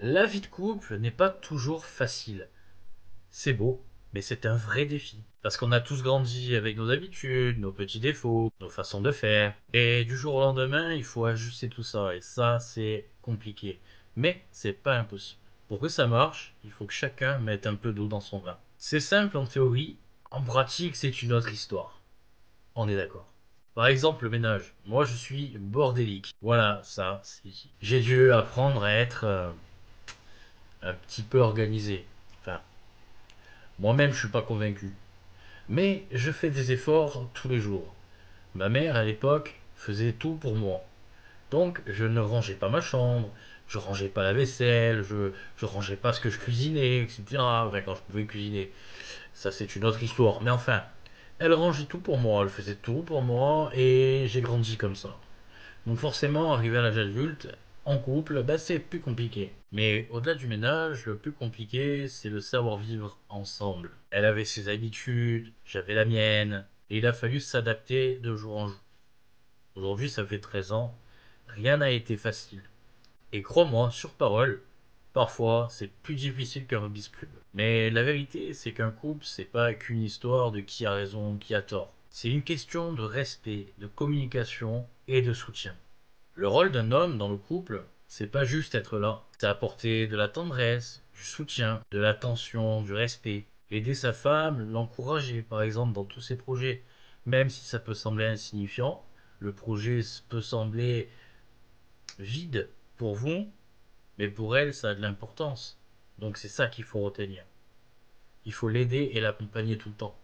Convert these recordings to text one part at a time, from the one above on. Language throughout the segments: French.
La vie de couple n'est pas toujours facile. C'est beau, mais c'est un vrai défi. Parce qu'on a tous grandi avec nos habitudes, nos petits défauts, nos façons de faire. Et du jour au lendemain, il faut ajuster tout ça. Et ça, c'est compliqué. Mais c'est pas impossible. Pour que ça marche, il faut que chacun mette un peu d'eau dans son vin. C'est simple en théorie, en pratique, c'est une autre histoire. On est d'accord. Par exemple, le ménage. Moi, je suis bordélique. Voilà, ça, j'ai dû apprendre à être un petit peu organisé. Enfin, moi-même, je suis pas convaincu. Mais je fais des efforts tous les jours. Ma mère, à l'époque, faisait tout pour moi. Donc, je ne rangeais pas ma chambre, je rangeais pas la vaisselle, je rangeais pas ce que je cuisinais, etc. Enfin, quand je pouvais cuisiner. Ça, c'est une autre histoire. Mais enfin, elle rangeait tout pour moi, elle faisait tout pour moi, et j'ai grandi comme ça. Donc forcément, arrivé à l'âge adulte, en couple, bah, c'est plus compliqué. Mais au-delà du ménage, le plus compliqué, c'est le savoir-vivre ensemble. Elle avait ses habitudes, j'avais la mienne, et il a fallu s'adapter de jour en jour. Aujourd'hui, ça fait 13 ans, rien n'a été facile. Et crois-moi, sur parole, parfois, c'est plus difficile qu'un Rubik's Cube. Mais la vérité, c'est qu'un couple, c'est pas qu'une histoire de qui a raison, qui a tort. C'est une question de respect, de communication et de soutien. Le rôle d'un homme dans le couple, c'est pas juste être là, c'est apporter de la tendresse, du soutien, de l'attention, du respect. Aider sa femme, l'encourager par exemple dans tous ses projets. Même si ça peut sembler insignifiant, le projet peut sembler vide pour vous, mais pour elle, ça a de l'importance. Donc c'est ça qu'il faut retenir. Il faut l'aider et l'accompagner tout le temps.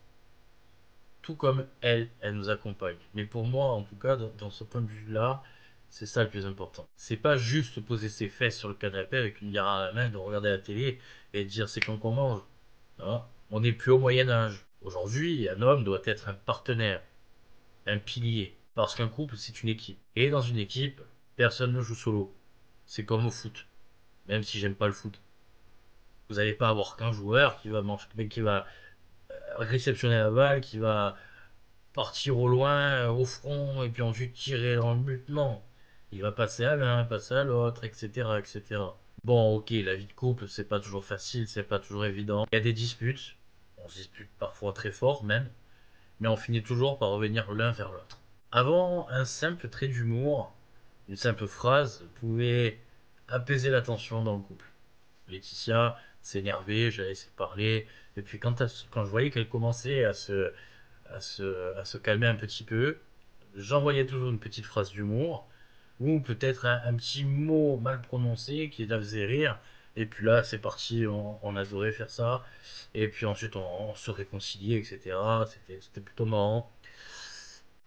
Tout comme elle, elle nous accompagne. Mais pour moi, en tout cas, dans ce point de vue-là, c'est ça le plus important. C'est pas juste poser ses fesses sur le canapé avec une bière à la main, de regarder la télé et de dire c'est quand qu'on mange. Non, on n'est plus au Moyen Âge. Aujourd'hui, un homme doit être un partenaire, un pilier. Parce qu'un couple, c'est une équipe. Et dans une équipe, personne ne joue solo. C'est comme au foot. Même si j'aime pas le foot. Vous n'allez pas avoir qu'un joueur qui va manger, qui va réceptionner la balle, qui va partir au loin, au front, et puis ensuite tirer dans le but. Non. Il va passer à l'un, passer à l'autre, etc., etc. Bon, ok, la vie de couple, c'est pas toujours facile, c'est pas toujours évident. Il y a des disputes. On se dispute parfois très fort même, mais on finit toujours par revenir l'un vers l'autre. Avant, un simple trait d'humour, une simple phrase pouvait apaiser la tension dans le couple. Laetitia s'énervait, j'allais essayer de parler, et puis quand je voyais qu'elle commençait à se calmer un petit peu, j'envoyais toujours une petite phrase d'humour, ou peut-être un petit mot mal prononcé qui la faisait rire, et puis là c'est parti, on adorait faire ça, et puis ensuite on se réconciliait, etc. C'était plutôt marrant.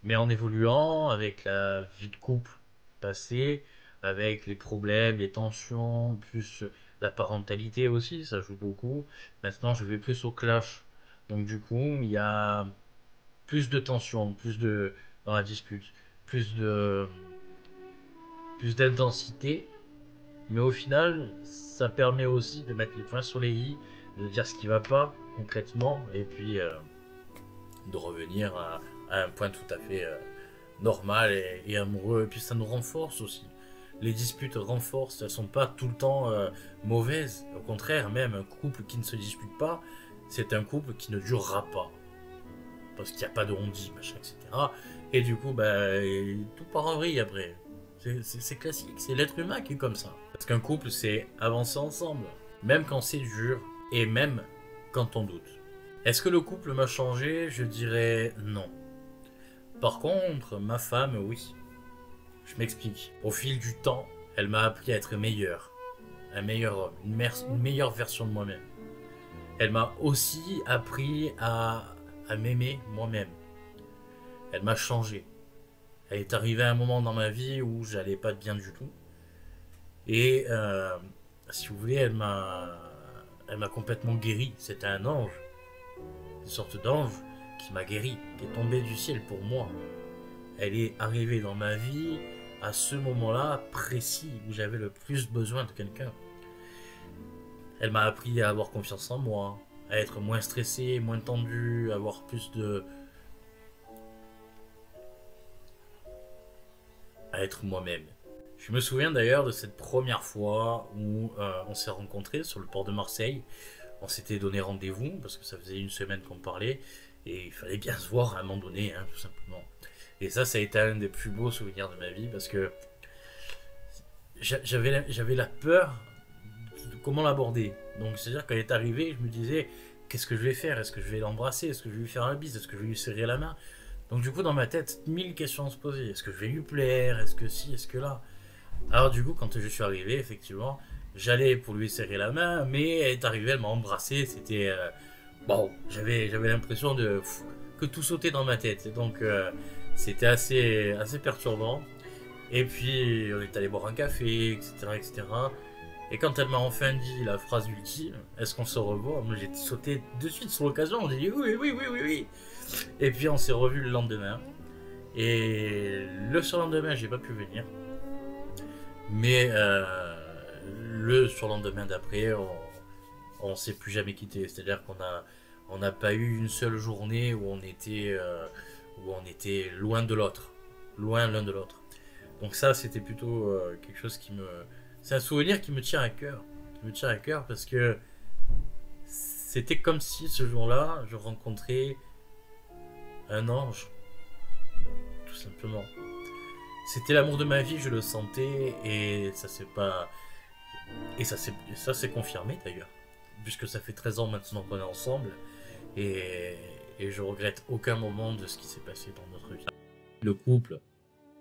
Mais en évoluant avec la vie de couple passée, avec les problèmes, les tensions, plus la parentalité aussi, ça joue beaucoup. Maintenant, je vais plus au clash. Donc du coup, il y a plus de tension, plus de dans la dispute, plus de plus d'intensité. Mais au final, ça permet aussi de mettre les points sur les i, de dire ce qui va pas concrètement, et puis de revenir à un point tout à fait normal et amoureux. Et puis ça nous renforce aussi. Les disputes renforcent, elles sont pas tout le temps mauvaises. Au contraire, même un couple qui ne se dispute pas, c'est un couple qui ne durera pas. Parce qu'il n'y a pas de on-dit, machin, etc. Et du coup, bah, tout part en vrille après. C'est classique, c'est l'être humain qui est comme ça. Parce qu'un couple, c'est avancer ensemble. Même quand c'est dur, et même quand on doute. Est-ce que le couple m'a changé? Je dirais non. Par contre, ma femme, oui. Je m'explique. Au fil du temps, elle m'a appris à être meilleur. Un meilleur homme, une meilleure version de moi-même. Elle m'a aussi appris à m'aimer moi-même. Elle m'a changé. Elle est arrivée à un moment dans ma vie où j'allais pas bien du tout. Et si vous voulez, elle m'a complètement guéri. C'était un ange, une sorte d'ange qui m'a guéri, qui est tombé du ciel pour moi. Elle est arrivée dans ma vie à ce moment-là précis où j'avais le plus besoin de quelqu'un. Elle m'a appris à avoir confiance en moi, à être moins stressé, moins tendu, à avoir plus de... à être moi-même. Je me souviens d'ailleurs de cette première fois où on s'est rencontrés sur le port de Marseille. On s'était donné rendez-vous parce que ça faisait une semaine qu'on parlait et il fallait bien se voir à un moment donné, hein, tout simplement. Et ça a été un des plus beaux souvenirs de ma vie parce que j'avais la peur de comment l'aborder. Donc c'est-à-dire quand elle est arrivée, je me disais qu'est-ce que je vais faire? Est-ce que je vais l'embrasser? Est-ce que je vais lui faire un bise? Est-ce que je vais lui serrer la main? Donc du coup dans ma tête, mille questions se posaient. Est-ce que je vais lui plaire? Est-ce que si? Est-ce que là? Alors du coup quand je suis arrivé, effectivement, j'allais pour lui serrer la main, mais elle est arrivée, elle m'a embrassé. C'était bon, j'avais l'impression que tout sautait dans ma tête. Et donc c'était assez perturbant. Et puis on est allé boire un café, etc., etc. Et quand elle m'a enfin dit la phrase ultime, est-ce qu'on se revoit? Moi j'ai sauté de suite sur l'occasion, j'ai dit oui, oui, oui, oui, oui. Et puis on s'est revu le lendemain. Et le surlendemain, j'ai pas pu venir. Mais le surlendemain d'après, on s'est plus jamais quitté. C'est-à-dire on n'a pas eu une seule journée où on était loin de l'autre. Loin l'un de l'autre. Donc ça, c'était plutôt quelque chose qui me... C'est un souvenir qui me tient à cœur. Qui me tient à cœur parce que c'était comme si ce jour-là, je rencontrais un ange, tout simplement. C'était l'amour de ma vie, je le sentais, et ça s'est pas... ça s'est confirmé d'ailleurs. Puisque ça fait 13 ans maintenant qu'on est ensemble, et, et je regrette aucun moment de ce qui s'est passé dans notre vie. Le couple,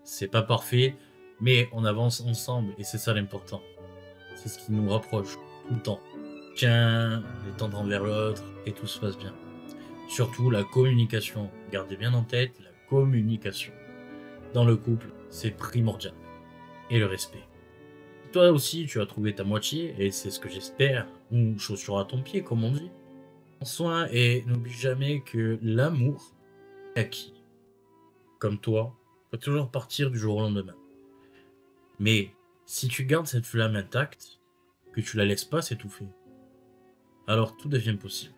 c'est pas parfait, mais on avance ensemble et c'est ça l'important. C'est ce qui nous rapproche tout le temps. Tiens, on est tendre envers l'autre et tout se passe bien. Surtout la communication. Gardez bien en tête la communication. Dans le couple, c'est primordial. Et le respect. Toi aussi, tu as trouvé ta moitié et c'est ce que j'espère, ou chaussure à ton pied, comme on dit. Prends soin et n'oublie jamais que l'amour est acquis. Comme toi, peut toujours partir du jour au lendemain. Mais si tu gardes cette flamme intacte, que tu la laisses pas s'étouffer, alors tout devient possible.